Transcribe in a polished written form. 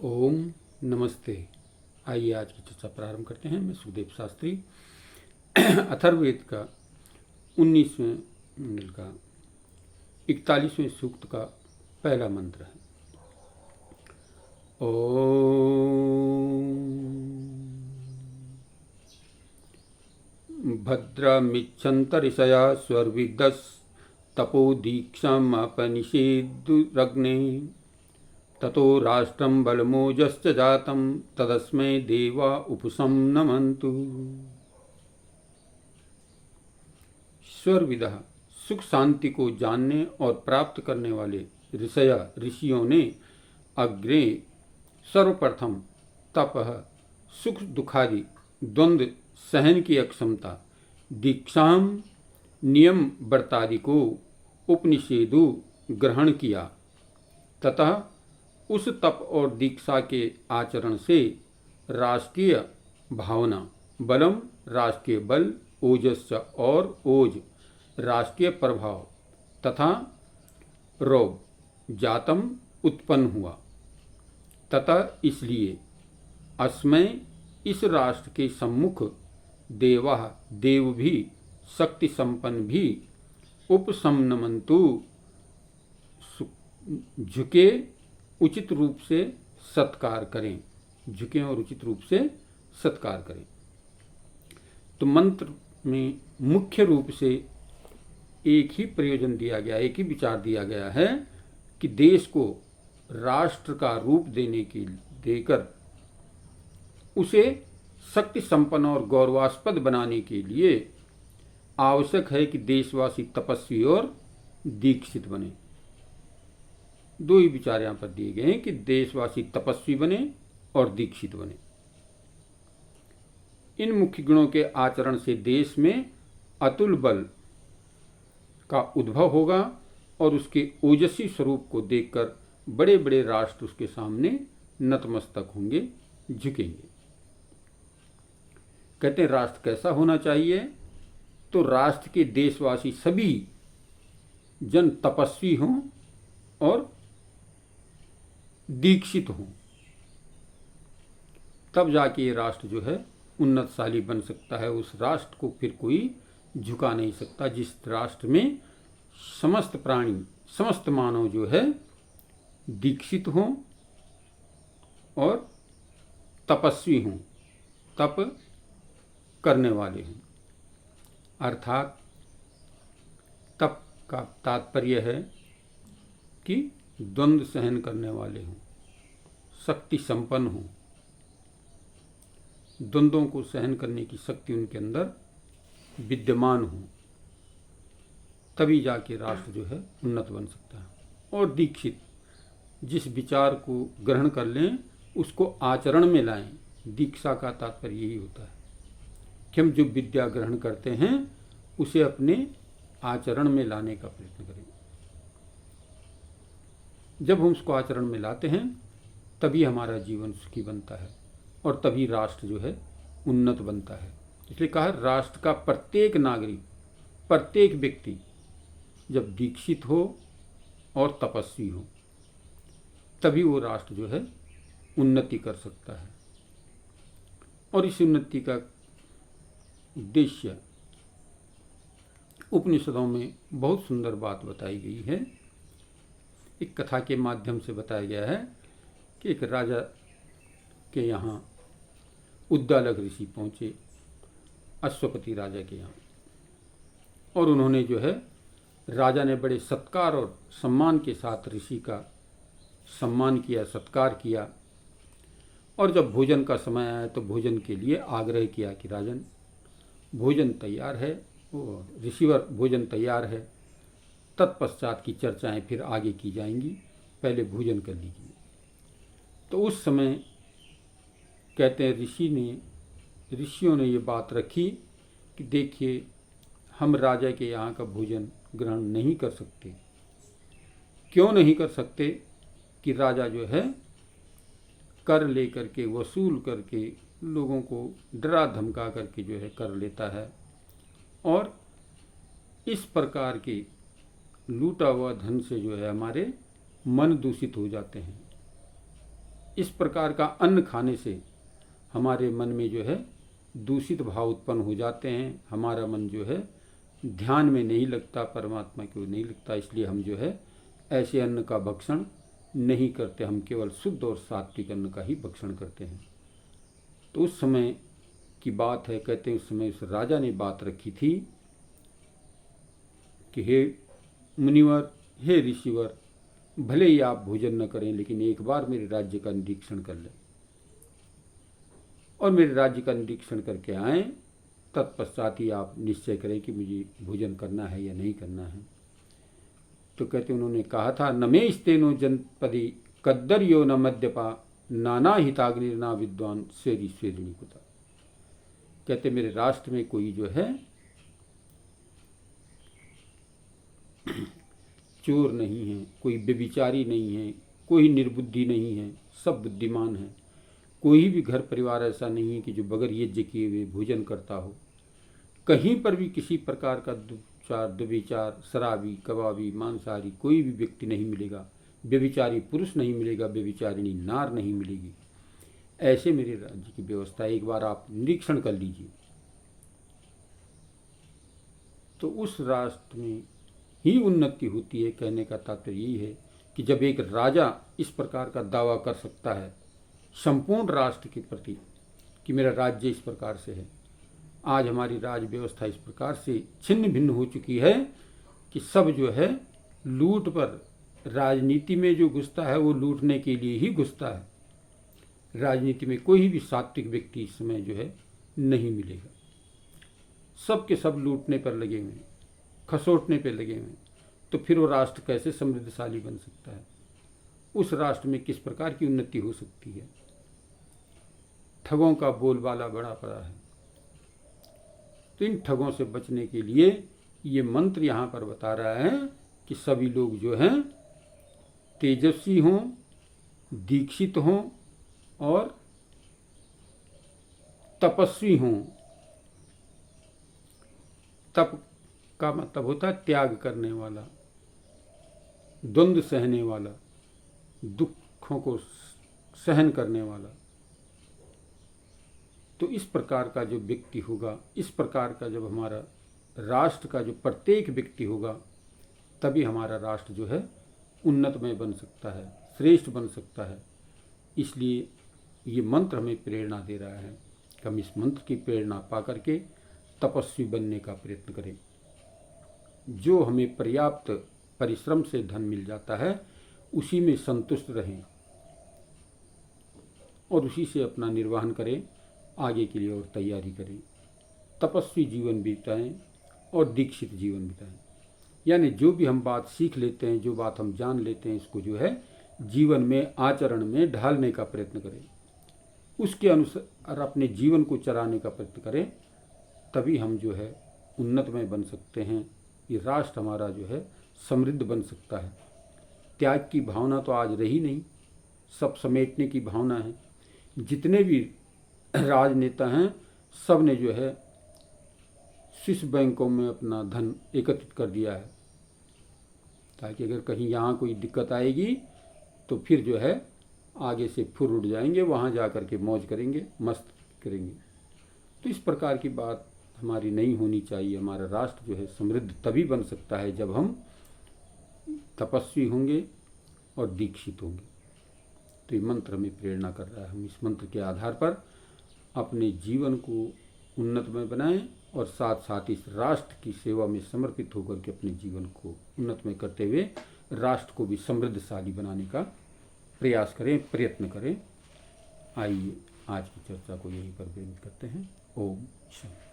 ओम नमस्ते। आइए आज की चर्चा प्रारंभ करते हैं। मैं सुखदेव शास्त्री। अथर्ववेद का 19वें मंडल का 41वें सूक्त का पहला मंत्र है। ओम भद्रमिच्छन्तरिषया स्वर्विदस्तपोदीक्षामपनिषेदुरग्ने ततो राष्ट्रं बलमोजश्च जातं तदस्मै देवा उपसंनमन्तु। स्वर्विदः सुख शांति को जानने और प्राप्त करने वाले ऋषियों ने अग्रे सर्वप्रथम तपः सुख दुखादि द्वंद्व सहन की अक्षमता, दीक्षाम नियम व्रतादि को उपनिषेदु ग्रहण किया ततः उस तप और दीक्षा के आचरण से राष्ट्रीय भावना, बलम राष्ट्रीय बल, ओजस्य और ओज राष्ट्रीय प्रभाव तथा रोग जातम उत्पन्न हुआ। तथा इसलिए अस्मै इस राष्ट्र के सम्मुख देवा देव भी शक्ति संपन्न भी उपसंनमन्तु झुके उचित रूप से सत्कार करें, झुकें और उचित रूप से सत्कार करें। तो मंत्र में मुख्य रूप से एक ही प्रयोजन दिया गया, एक ही विचार दिया गया है कि देश को राष्ट्र का रूप देकर उसे शक्ति संपन्न और गौरवास्पद बनाने के लिए आवश्यक है कि देशवासी तपस्वी और दीक्षित बने। दो ही विचार यहाँ पर दिए गए हैं कि देशवासी तपस्वी बने और दीक्षित बने। इन मुख्य गुणों के आचरण से देश में अतुल बल का उद्भव होगा और उसके ओजस्वी स्वरूप को देखकर बड़े बड़े राष्ट्र उसके सामने नतमस्तक होंगे, झुकेंगे। कहते हैं राष्ट्र कैसा होना चाहिए? तो राष्ट्र के देशवासी सभी जन तपस्वी हों और दीक्षित हों, तब जाके ये राष्ट्र जो है उन्नतशाली बन सकता है। उस राष्ट्र को फिर कोई झुका नहीं सकता जिस राष्ट्र में समस्त प्राणी, समस्त मानव जो है दीक्षित हों और तपस्वी हों, तप करने वाले हों। अर्थात तप का तात्पर्य है कि द्वंद्व सहन करने वाले हों, शक्ति संपन्न हों, द्वंद्वों को सहन करने की शक्ति उनके अंदर विद्यमान हो, तभी जाके राष्ट्र जो है उन्नत बन सकता है। और दीक्षित जिस विचार को ग्रहण कर लें उसको आचरण में लाएं। दीक्षा का तात्पर्य यही होता है कि हम जो विद्या ग्रहण करते हैं उसे अपने आचरण में लाने का प्रयत्न करें। जब हम उसको आचरण में लाते हैं तभी हमारा जीवन सुखी बनता है और तभी राष्ट्र जो है उन्नत बनता है। इसलिए कहा राष्ट्र का प्रत्येक नागरिक, प्रत्येक व्यक्ति जब दीक्षित हो और तपस्वी हो तभी वो राष्ट्र जो है उन्नति कर सकता है। और इस उन्नति का उद्देश्य उपनिषदों में बहुत सुंदर बात बताई गई है। एक कथा के माध्यम से बताया गया है कि एक राजा के यहाँ उद्दालक ऋषि पहुँचे, अश्वपति राजा के यहाँ, और उन्होंने जो है राजा ने बड़े सत्कार और सम्मान के साथ ऋषि का सम्मान किया, सत्कार किया। और जब भोजन का समय आया तो भोजन के लिए आग्रह किया कि राजन भोजन तैयार है, और ऋषिवर भोजन तैयार है, तत्पश्चात की चर्चाएं फिर आगे की जाएंगी, पहले भोजन कर लीजिए। तो उस समय कहते हैं ऋषियों ने ये बात रखी कि देखिए हम राजा के यहाँ का भोजन ग्रहण नहीं कर सकते। क्यों नहीं कर सकते? कि राजा जो है कर लेकर के, वसूल करके लोगों को डरा धमका करके जो है कर लेता है, और इस प्रकार के लूटा हुआ धन से जो है हमारे मन दूषित हो जाते हैं। इस प्रकार का अन्न खाने से हमारे मन में जो है दूषित भाव उत्पन्न हो जाते हैं, हमारा मन जो है ध्यान में नहीं लगता, परमात्मा की ओर नहीं लगता। इसलिए हम जो है ऐसे अन्न का भक्षण नहीं करते, हम केवल शुद्ध और सात्विक अन्न का ही भक्षण करते हैं। तो उस समय की बात है, कहते हैं उस समय उस राजा ने बात रखी थी कि हे मुनिवर, हे ऋषिवर, भले ही आप भोजन न करें लेकिन एक बार मेरे राज्य का निरीक्षण कर लें और मेरे राज्य का निरीक्षण करके आएँ, तत्पश्चात ही आप निश्चय करें कि मुझे भोजन करना है या नहीं करना है। तो कहते उन्होंने कहा था, नमेस्तेनो जनपदी कद्दर्यो न मद्यपा नाना हिताग्निर्ना विद्वान स्वेरी स्वेरिणी कुता। कहते मेरे राष्ट्र में कोई जो है चोर नहीं है, कोई व्यभिचारी नहीं है, कोई निर्बुद्धि नहीं है, सब बुद्धिमान है। कोई भी घर परिवार ऐसा नहीं है कि जो बगैर यज्ञ किए हुए भोजन करता हो। कहीं पर भी किसी प्रकार का दुविचार, शराबी, कबाबी, मांसाहारी कोई भी व्यक्ति नहीं मिलेगा। व्यभिचारी पुरुष नहीं मिलेगा, व्यभिचारिणी नार नहीं मिलेगी। ऐसे मेरे राज्य की व्यवस्था एक बार आप निरीक्षण कर लीजिए। तो उस राष्ट्र में ही उन्नति होती है। कहने का तात्पर्य यही है कि जब एक राजा इस प्रकार का दावा कर सकता है संपूर्ण राष्ट्र के प्रति कि मेरा राज्य इस प्रकार से है। आज हमारी राज व्यवस्था इस प्रकार से छिन्न भिन्न हो चुकी है कि सब जो है लूट पर, राजनीति में जो घुसता है वो लूटने के लिए ही घुसता है। राजनीति में कोई भी सात्विक व्यक्ति इस समय जो है नहीं मिलेगा। सब के सब लूटने पर लगे हुए हैं, खसोटने पर लगे हुए हैं। तो फिर वो राष्ट्र कैसे समृद्धशाली बन सकता है? उस राष्ट्र में किस प्रकार की उन्नति हो सकती है? ठगों का बोलबाला बड़ा पड़ा है। तो इन ठगों से बचने के लिए ये मंत्र यहाँ पर बता रहा है कि सभी लोग जो हैं तेजस्वी हों, दीक्षित हों और तपस्वी हों। तप का मतलब होता है त्याग करने वाला, द्वंद्व सहने वाला, दुखों को सहन करने वाला। तो इस प्रकार का जो व्यक्ति होगा, इस प्रकार का जब हमारा राष्ट्र का जो प्रत्येक व्यक्ति होगा, तभी हमारा राष्ट्र जो है उन्नतमय बन सकता है, श्रेष्ठ बन सकता है। इसलिए ये मंत्र हमें प्रेरणा दे रहा है कि हम इस मंत्र की प्रेरणा पा करके तपस्वी बनने का प्रयत्न करें। जो हमें पर्याप्त परिश्रम से धन मिल जाता है उसी में संतुष्ट रहें और उसी से अपना निर्वहन करें, आगे के लिए और तैयारी करें। तपस्वी जीवन बिताएं और दीक्षित जीवन बिताएं। यानी जो भी हम बात सीख लेते हैं, जो बात हम जान लेते हैं, इसको जो है जीवन में, आचरण में ढालने का प्रयत्न करें। उसके अनुसार अपने जीवन को चलाने का प्रयत्न करें, तभी हम जो है उन्नतमय बन सकते हैं। ये राष्ट्र हमारा जो है समृद्ध बन सकता है। त्याग की भावना तो आज रही नहीं, सब समेटने की भावना है। जितने भी राजनेता हैं सब ने जो है स्विस बैंकों में अपना धन एकत्रित कर दिया है, ताकि अगर कहीं यहाँ कोई दिक्कत आएगी तो फिर जो है आगे से फुर उड़ जाएंगे, वहाँ जा कर के मौज करेंगे, मस्त करेंगे। तो इस प्रकार की बात हमारी नहीं होनी चाहिए। हमारा राष्ट्र जो है समृद्ध तभी बन सकता है जब हम तपस्वी होंगे और दीक्षित होंगे। तो ये मंत्र हमें प्रेरणा कर रहा है। हम इस मंत्र के आधार पर अपने जीवन को उन्नतमय बनाएं और साथ साथ इस राष्ट्र की सेवा में समर्पित होकर के अपने जीवन को उन्नतमय करते हुए राष्ट्र को भी समृद्धशाली बनाने का प्रयास करें, प्रयत्न करें। आइए आज की चर्चा को यहीं पर विराम करते हैं। ओम शांति।